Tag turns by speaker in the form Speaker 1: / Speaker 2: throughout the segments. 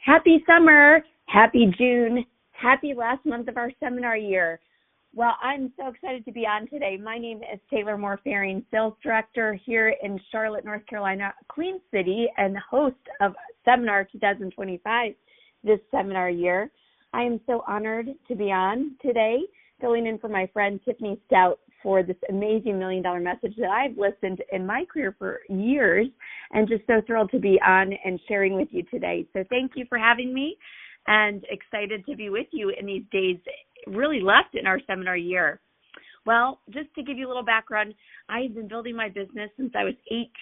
Speaker 1: Happy summer, happy June, happy last month of our seminar year. Well, I'm so excited to be on today. My name is Taylor Moore Fehring, Sales Director here in Charlotte, North Carolina, Queen City, and host of Seminar 2025 this seminar year. I am so honored to be on today, filling in for my friend Tiffany Stout for this amazing $1 million message that I've listened in my career for years, and just so thrilled to be on and sharing with you today. So thank you for having me, and excited to be with you in these days really left in our seminar year. Well, just to give you a little background, I've been building my business since I was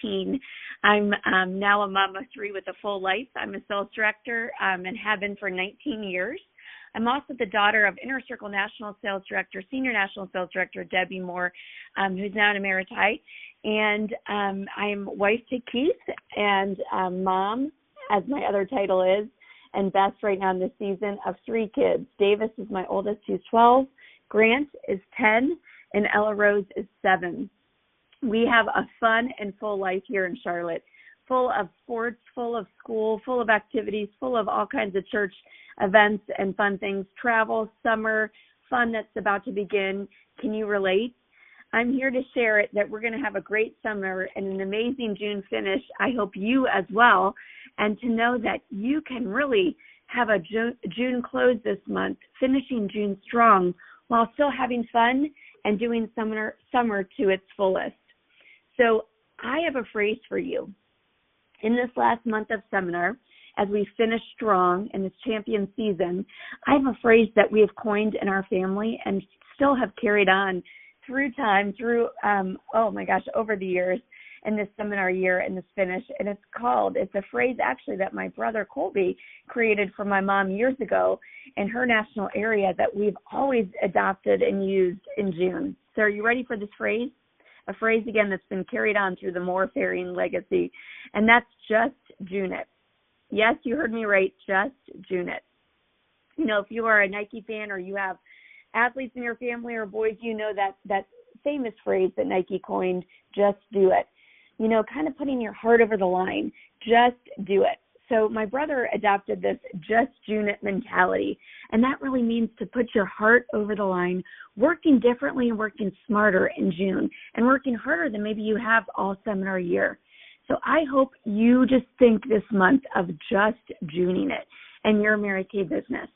Speaker 1: 18. I'm now a mom of 3 with a full life. I'm a sales director and have been for 19 years. I'm also the daughter of Inner Circle National Sales Director, Senior National Sales Director Debbie Moore, who's now an emeritite. And I'm wife to Keith and mom, as my other title is, and best right now in this season, of 3 kids. Davis is my oldest, who's 12. Grant is 10, and Ella Rose is 7. We have a fun and full life here in Charlotte, full of sports, full of school, full of activities, full of all kinds of church events and fun things, travel, summer, fun that's about to begin. Can you relate? I'm here to share it that we're going to have a great summer and an amazing June finish. I hope you as well. And to know that you can really have a June close this month, finishing June strong while still having fun and doing summer to its fullest. So I have a phrase for you. In this last month of seminar, as we finish strong in this champion season, I have a phrase that we have coined in our family and still have carried on through time, over the years in this seminar year and this finish. And it's a phrase actually that my brother Colby created for my mom years ago in her national area that we've always adopted and used in June. So are you ready for this phrase? A phrase, again, that's been carried on through the Moore Fehring legacy, and that's just June it. Yes, you heard me right, just June it. You know, if you are a Nike fan or you have athletes in your family or boys, you know that famous phrase that Nike coined, just do it. You know, kind of putting your heart over the line, just do it. So my brother adopted this just June it mentality, and that really means to put your heart over the line, working differently and working smarter in June, and working harder than maybe you have all seminar year. So I hope you just think this month of just Juning it and your Mary Kay business,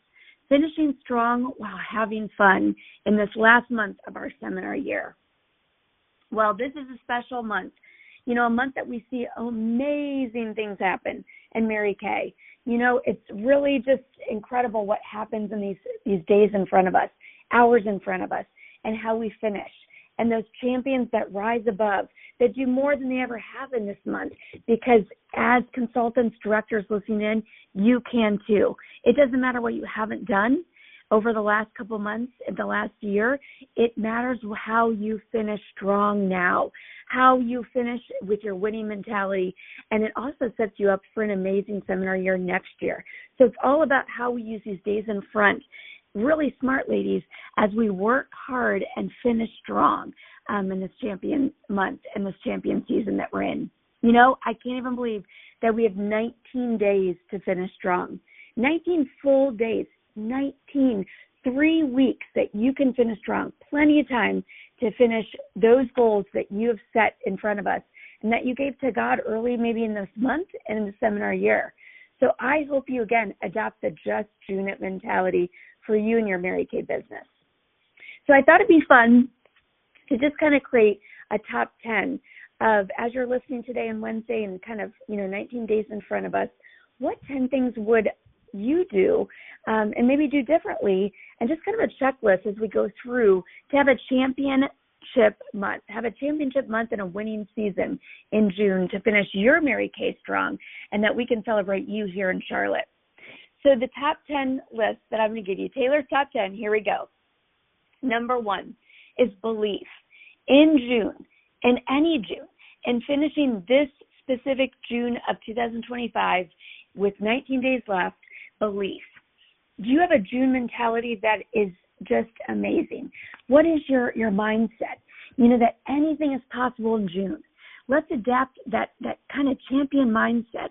Speaker 1: finishing strong while having fun in this last month of our seminar year. Well, this is a special month. You know, a month that we see amazing things happen in Mary Kay. You know, it's really just incredible what happens in these days in front of us, hours in front of us, and how we finish. And those champions that rise above, that do more than they ever have in this month. Because as consultants, directors listening in, you can too. It doesn't matter what you haven't done over the last couple months, in the last year. It matters how you finish strong now, how you finish with your winning mentality, and it also sets you up for an amazing seminar year next year. So it's all about how we use these days in front, really smart ladies, as we work hard and finish strong in this champion month and this champion season that we're in. You know, I can't even believe that we have 19 days to finish strong, 19 full days. 3 weeks that you can finish strong, plenty of time to finish those goals that you have set in front of us and that you gave to God early, maybe in this month and in the seminar year. So I hope you, again, adopt the just June it mentality for you and your Mary Kay business. So I thought it'd be fun to just kind of create a top 10 of, as you're listening today on Wednesday and kind of, 19 days in front of us, what 10 things would you do and maybe do differently, and just kind of a checklist as we go through to have a championship month and a winning season in June to finish your Mary Kay strong, and that we can celebrate you here in Charlotte. So the top 10 list that I'm going to give you, Taylor's top 10, here we go. Number 1 is belief. In June, in any June, and finishing this specific June of 2025 with 19 days left, belief. Do you have a June mentality that is just amazing? What is your mindset? You know, that anything is possible in June. Let's adapt that kind of champion mindset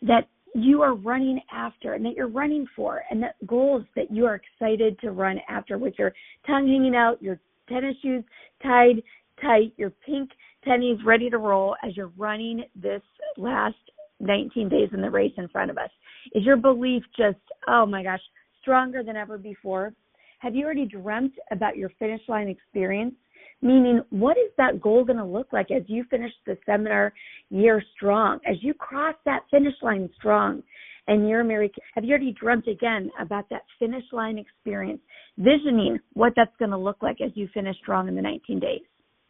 Speaker 1: that you are running after and that you're running for, and that goals that you are excited to run after with your tongue hanging out, your tennis shoes tied tight, your pink tennies ready to roll as you're running this last 19 days in the race in front of us? Is your belief just, oh my gosh, stronger than ever before? Have you already dreamt about your finish line experience? Meaning, what is that goal going to look like as you finish the seminar year strong, as you cross that finish line strong and you're married? Have you already dreamt again about that finish line experience, visioning what that's going to look like as you finish strong in the 19 days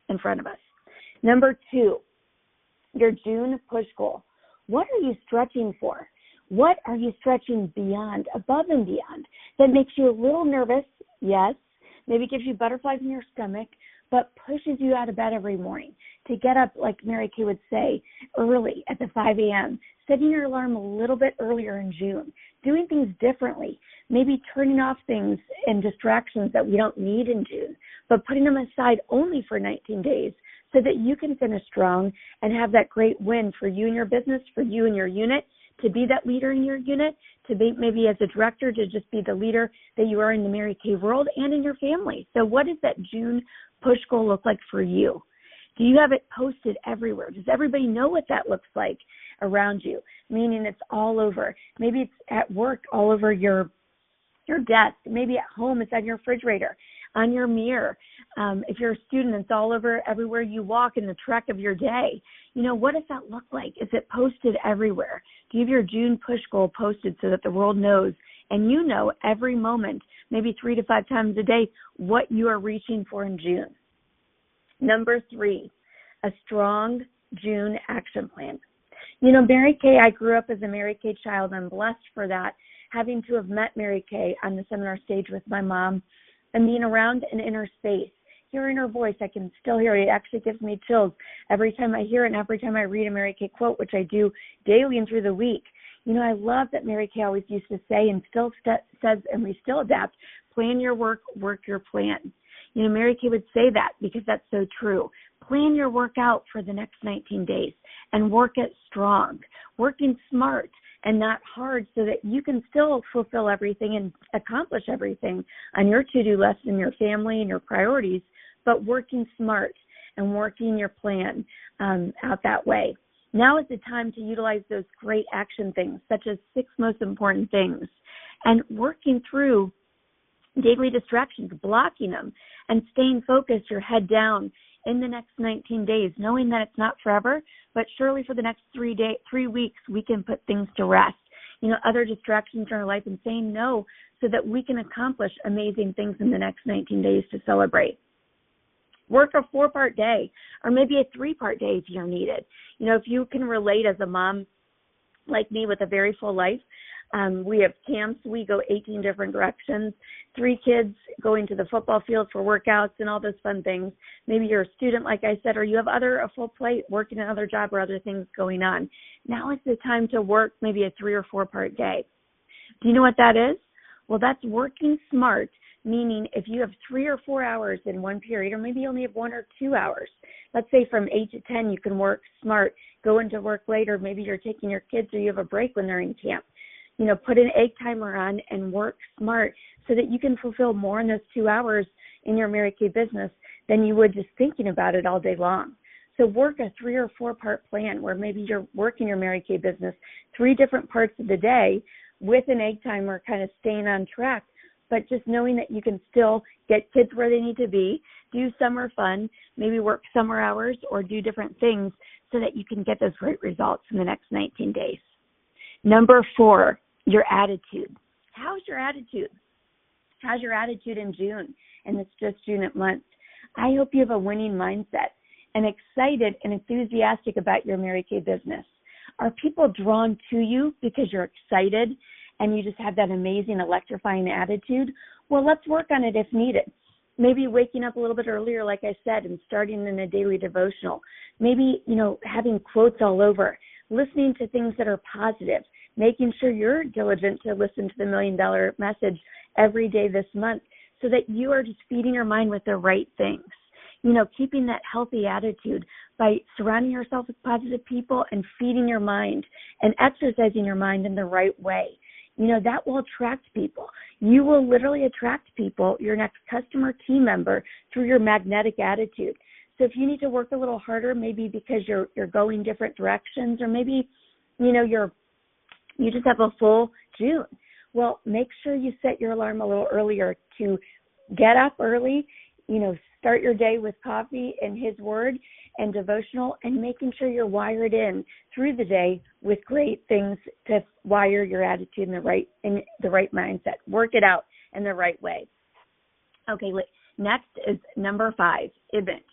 Speaker 1: in front of us? Number 2, your June push goal. What are you stretching for? What are you stretching beyond, above and beyond, that makes you a little nervous? Yes. Maybe gives you butterflies in your stomach, but pushes you out of bed every morning to get up, like Mary Kay would say, early at the 5 a.m., setting your alarm a little bit earlier in June, doing things differently, maybe turning off things and distractions that we don't need in June, but putting them aside only for 19 days so that you can finish strong and have that great win for you and your business, for you and your unit, to be that leader in your unit, to be maybe as a director, to just be the leader that you are in the Mary Kay world and in your family. So what does that June push goal look like for you? Do you have it posted everywhere? Does everybody know what that looks like around you? Meaning it's all over. Maybe it's at work, all over your desk. Maybe at home, it's on your refrigerator, on your mirror. If you're a student, it's all over everywhere you walk in the trek of your day. What does that look like? Is it posted everywhere? Do you have your June push goal posted so that the world knows, and you know every moment, maybe 3 to 5 times a day, what you are reaching for in June? Number 3, a strong June action plan. Mary Kay, I grew up as a Mary Kay child. I'm blessed for that, having to have met Mary Kay on the seminar stage with my mom and being around an inner space. Hearing her voice, I can still hear it. It actually gives me chills every time I hear it and every time I read a Mary Kay quote, which I do daily and through the week. I love that Mary Kay always used to say, and still says, and we still adapt, plan your work, work your plan. Mary Kay would say that because that's so true. Plan your work out for the next 19 days and work it strong, working smart and not hard, so that you can still fulfill everything and accomplish everything on your to-do list and your family and your priorities, but working smart and working your plan out that way. Now is the time to utilize those great action things, such as 6 most important things, and working through daily distractions, blocking them, and staying focused, your head down in the next 19 days, knowing that it's not forever, but surely for the next 3 weeks, we can put things to rest. Other distractions in our life, and saying no so that we can accomplish amazing things in the next 19 days to celebrate. Work a 4-part day, or maybe a 3-part day if you're needed. If you can relate as a mom like me with a very full life, we have camps. We go 18 different directions, 3 kids going to the football field for workouts and all those fun things. Maybe you're a student, like I said, or you have a full plate, working another job or other things going on. Now is the time to work maybe a 3 or 4-part day. Do you know what that is? Well, that's working smart, meaning if you have 3 or 4 hours in one period, or maybe you only have 1 or 2 hours, let's say from 8 to 10, you can work smart, go into work later. Maybe you're taking your kids or you have a break when they're in camp. Put an egg timer on and work smart so that you can fulfill more in those 2 hours in your Mary Kay business than you would just thinking about it all day long. So work a 3 or 4-part plan where maybe you're working your Mary Kay business 3 different parts of the day with an egg timer, kind of staying on track, but just knowing that you can still get kids where they need to be, do summer fun, maybe work summer hours or do different things so that you can get those great results in the next 19 days. Number 4, your attitude. How's your attitude? How's your attitude in June? And it's just June at month. I hope you have a winning mindset and excited and enthusiastic about your Mary Kay business. Are people drawn to you because you're excited and you just have that amazing, electrifying attitude? Well, let's work on it if needed. Maybe waking up a little bit earlier, like I said, and starting in a daily devotional. Maybe, having quotes all over, listening to things that are positive, making sure you're diligent to listen to the $1 Million Message every day this month so that you are just feeding your mind with the right things. keeping that healthy attitude by surrounding yourself with positive people and feeding your mind and exercising your mind in the right way. That will attract people. You will literally attract people, your next customer, team member, through your magnetic attitude. So if you need to work a little harder, maybe because you're going different directions, or maybe, you just have a full June, well, make sure you set your alarm a little earlier to get up early, start your day with coffee and His Word and devotional, and making sure you're wired in through the day with great things to wire your attitude in the right mindset. Work it out in the right way. Okay, next is number 5, image.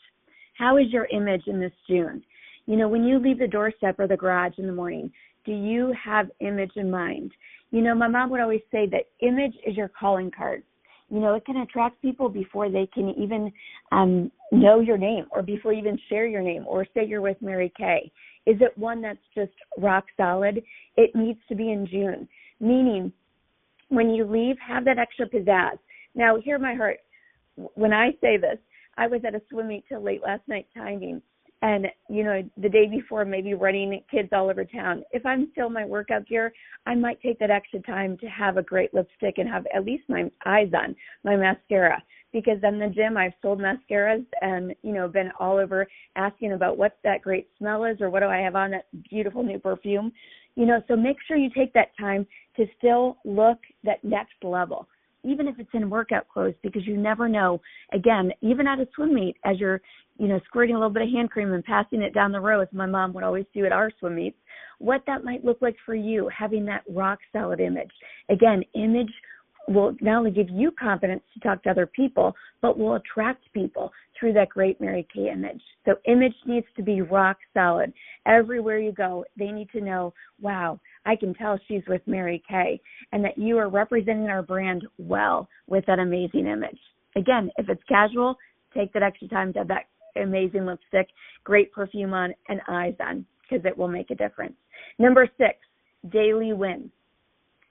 Speaker 1: How is your image in this June? When you leave the doorstep or the garage in the morning, do you have image in mind? My mom would always say that image is your calling card. It can attract people before they can even know your name, or before you even share your name or say you're with Mary Kay. Is it one that's just rock solid? It needs to be in June, meaning when you leave, have that extra pizzazz. Now, hear my heart. When I say this, I was at a swim meet till late last night timing, and, the day before, maybe running kids all over town. If I'm still in my workout gear, I might take that extra time to have a great lipstick and have at least my eyes on, my mascara. Because in the gym, I've sold mascaras and, been all over asking about what that great smell is, or what do I have on, that beautiful new perfume. So make sure you take that time to still look that next level, even if it's in workout clothes, because you never know. Again, even at a swim meet, as you're, squirting a little bit of hand cream and passing it down the row, as my mom would always do at our swim meets, what that might look like for you, having that rock solid image. Again, image will not only give you confidence to talk to other people, but will attract people through that great Mary Kay image. So image needs to be rock solid. Everywhere you go, they need to know, wow, I can tell she's with Mary Kay, and that you are representing our brand well with that amazing image. Again, if it's casual, take that extra time to have that amazing lipstick, great perfume on, and eyes on, because it will make a difference. Number 6, daily wins.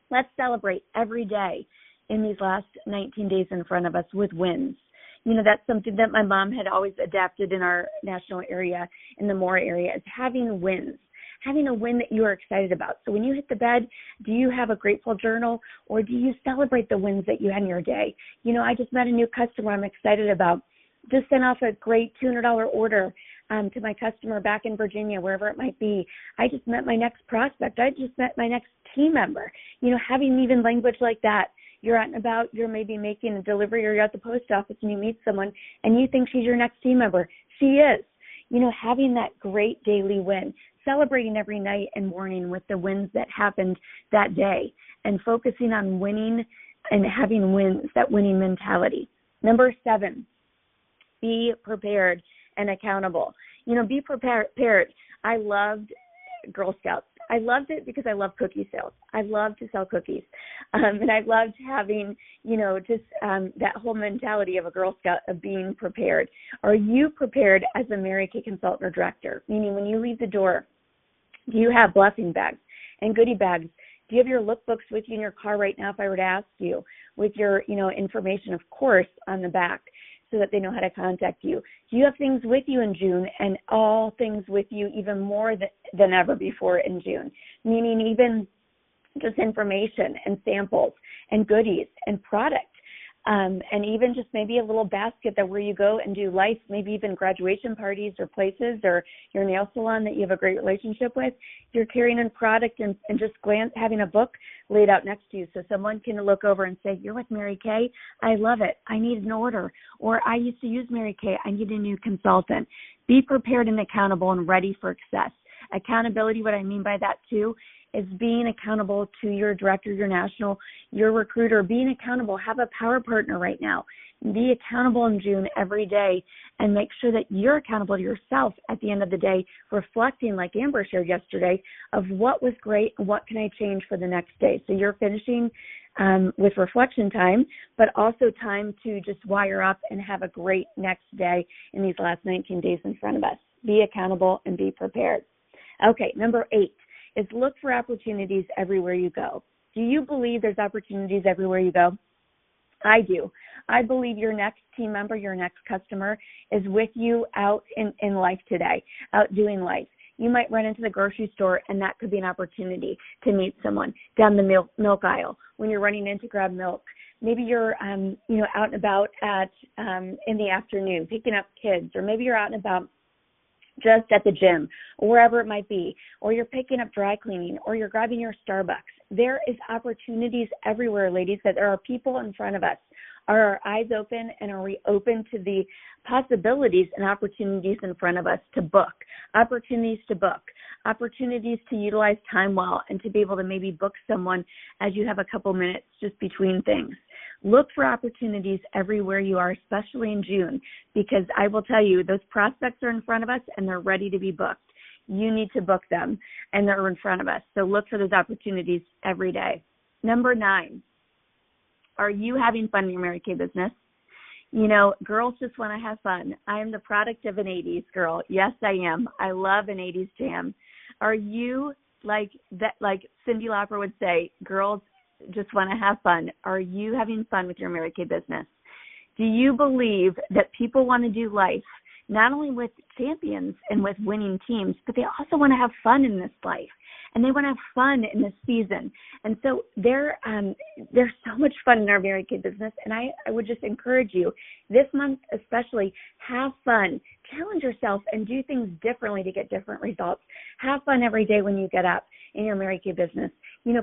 Speaker 1: Let's celebrate every day in these last 19 days in front of us with wins. That's something that my mom had always adapted in our national area, in the Moore area, is having wins. Having a win that you are excited about. So when you hit the bed, do you have a grateful journal, or do you celebrate the wins that you had in your day? I just met a new customer I'm excited about. Just sent off a great $200 order to my customer back in Virginia, wherever it might be. I just met my next prospect. I just met my next team member. Having even language like that. You're out and about, you're maybe making a delivery, or you're at the post office and you meet someone and you think she's your next team member. She is. Having that great daily win, celebrating every night and morning with the wins that happened that day, and focusing on winning and having wins, that winning mentality. Number 7, be prepared and accountable. Be prepared. I loved Girl Scouts. I loved it because I love cookie sales. I love to sell cookies. And I loved having, that whole mentality of a Girl Scout, of being prepared. Are you prepared as a Mary Kay consultant or director? Meaning, when you leave the door, do you have blessing bags and goodie bags? Do you have your lookbooks with you in your car right now, if I were to ask you, with your, information, of course, on the back, so that they know how to contact you? Do you have things with you in June, and all things with you even more than ever before in June? Meaning even just information and samples and goodies and product, and even just maybe a little basket that where you go and do life, maybe even graduation parties or places, or your nail salon that you have a great relationship with, you're carrying in product and just having a book laid out next to you, so someone can look over and say, you're with Mary Kay? I love it. I need an order. Or I used to use Mary Kay. I need a new consultant. Be prepared and accountable and ready for success. Accountability, what I mean by that too, is being accountable to your director, your national, your recruiter, being accountable. Have a power partner right now. Be accountable in June every day, and make sure that you're accountable to yourself at the end of the day, reflecting, like Amber shared yesterday, of what was great and what can I change for the next day. So you're finishing with reflection time, but also time to just wire up and have a great next day in these last 19 days in front of us. Be accountable and be prepared. Okay, number 8 is look for opportunities everywhere you go. Do you believe there's opportunities everywhere you go? I do. I believe your next team member, your next customer is with you out in life today, out doing life. You might run into the grocery store, and that could be an opportunity to meet someone down the milk aisle when you're running in to grab milk. Maybe you're, out and about in the afternoon picking up kids, or maybe you're out and about just at the gym or wherever it might be, or you're picking up dry cleaning, or you're grabbing your Starbucks. There is opportunities everywhere, ladies, that there are people in front of us. Are our eyes open, and are we open to the possibilities and opportunities in front of us to book, opportunities to utilize time well, and to be able to maybe book someone as you have a couple minutes just between things. Look for opportunities everywhere you are, especially in June, because I will tell you, those prospects are in front of us and they're ready to be booked. You need to book them, and they're in front of us. So look for those opportunities every day. Number 9, are you having fun in your Mary Kay business? Girls just want to have fun. I am the product of an 80s girl. Yes, I am. I love an 80s jam. Are you like Cyndi Lauper would say, girls just want to have fun? Are you having fun with your Mary Kay business? Do you believe that people want to do life not only with champions and with winning teams, but they also want to have fun in this life, and they want to have fun in this season? And so there's so much fun in our Mary Kay business, and I would just encourage you this month especially, have fun, challenge yourself, and do things differently to get different results. Have fun every day when you get up in your Mary Kay business.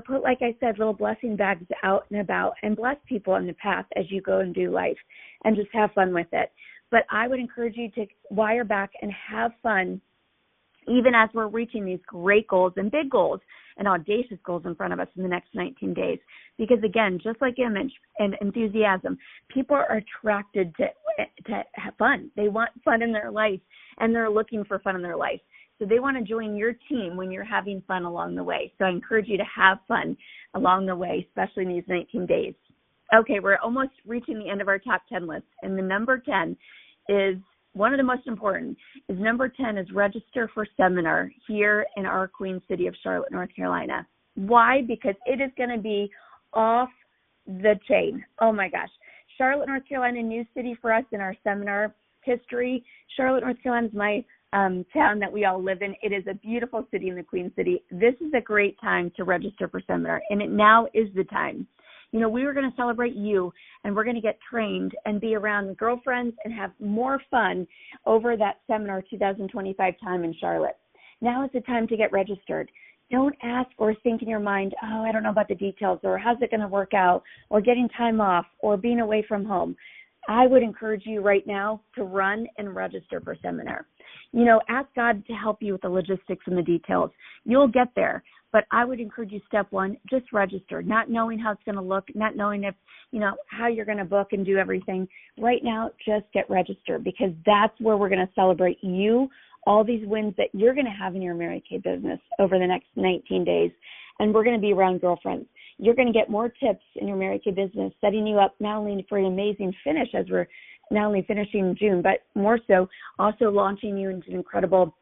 Speaker 1: Put, like I said, little blessing bags out and about, and bless people in the path as you go and do life, and just have fun with it. But I would encourage you to wire back and have fun, even as we're reaching these great goals and big goals and audacious goals in front of us in the next 19 days. Because, again, just like image and enthusiasm, people are attracted to have fun. They want fun in their life, and they're looking for fun in their life. So they want to join your team when you're having fun along the way. So I encourage you to have fun along the way, especially in these 19 days. Okay, we're almost reaching the end of our top 10 list, and the number 10 is one of the most important. Number 10 is register for seminar here in our Queen City of Charlotte, North Carolina. Why? Because it is going to be off the chain. Oh my gosh. Charlotte, North Carolina, new city for us in our seminar history. Charlotte, North Carolina is my town that we all live in. It is a beautiful city in the Queen City. This is a great time to register for seminar, and it now is the time. We were going to celebrate you, and we're going to get trained and be around girlfriends and have more fun over that seminar 2025 time in Charlotte. Now is the time to get registered. Don't ask or think in your mind, oh, I don't know about the details, or how's it going to work out, or getting time off, or being away from home. I would encourage you right now to run and register for seminar. Ask God to help you with the logistics and the details. You'll get there. But I would encourage you, step 1, just register, not knowing how it's going to look, not knowing if, how you're going to book and do everything. Right now, just get registered, because that's where we're going to celebrate you, all these wins that you're going to have in your Mary Kay business over the next 19 days. And we're going to be around girlfriends. You're going to get more tips in your Mary Kay business, setting you up not only for an amazing finish as we're not only finishing in June, but more so also launching you into an incredible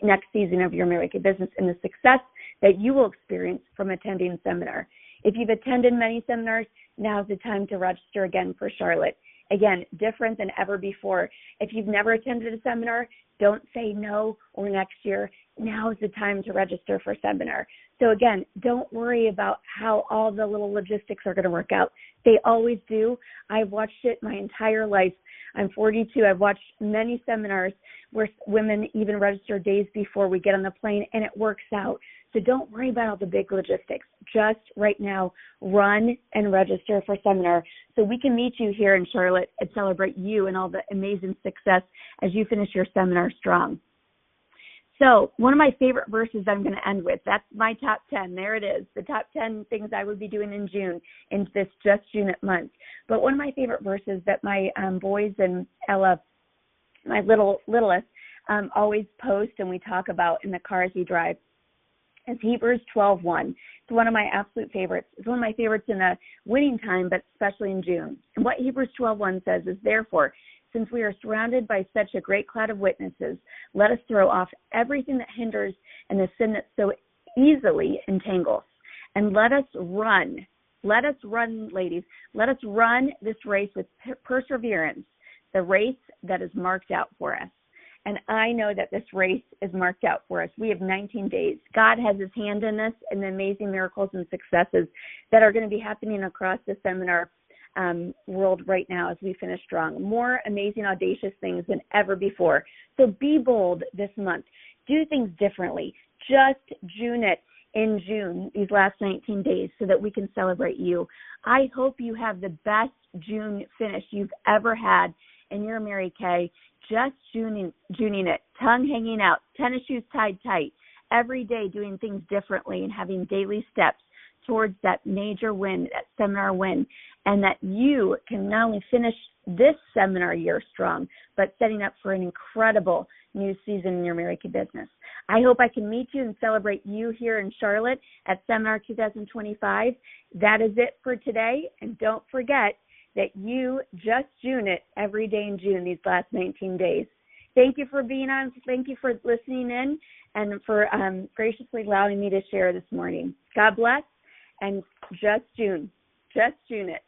Speaker 1: next season of your Mary Kay business and the success that you will experience from attending seminar. If you've attended many seminars, now's the time to register again for Charlotte. Again, different than ever before. If you've never attended a seminar, don't say no or next year. Now is the time to register for seminar. So again, don't worry about how all the little logistics are going to work out. They always do. I've watched it my entire life. I'm 42. I've watched many seminars where women even register days before we get on the plane, and it works out. So don't worry about all the big logistics. Just right now, run and register for seminar so we can meet you here in Charlotte and celebrate you and all the amazing success as you finish your seminar strong. So one of my favorite verses I'm going to end with, that's my top 10. There it is, the top 10 things I would be doing in June, in this just June month. But one of my favorite verses that my boys and Ella, my littlest, always post and we talk about in the car as we drive is Hebrews 12:1. It's one of my absolute favorites. It's one of my favorites in the winning time, but especially in June. And what Hebrews 12:1 says is, therefore, since we are surrounded by such a great cloud of witnesses, let us throw off everything that hinders and the sin that so easily entangles. And let us run Let us run, ladies. Let us run this race with perseverance, the race that is marked out for us. And I know that this race is marked out for us. We have 19 days. God has his hand in this and the amazing miracles and successes that are going to be happening across the seminar world right now as we finish strong. More amazing, audacious things than ever before. So be bold this month. Do things differently. Just June it in June, these last 19 days, so that we can celebrate you. I hope you have the best June finish you've ever had in your Mary Kay. Just Juning it, tongue hanging out, tennis shoes tied tight, every day doing things differently and having daily steps towards that major win, that seminar win, and that you can not only finish this seminar year strong, but setting up for an incredible new season in your Mary Kay business. I hope I can meet you and celebrate you here in Charlotte at Seminar 2025. That is it for today, and don't forget that you just June it every day in June, these last 19 days. Thank you for being on. Thank you for listening in and for graciously allowing me to share this morning. God bless, and just June it.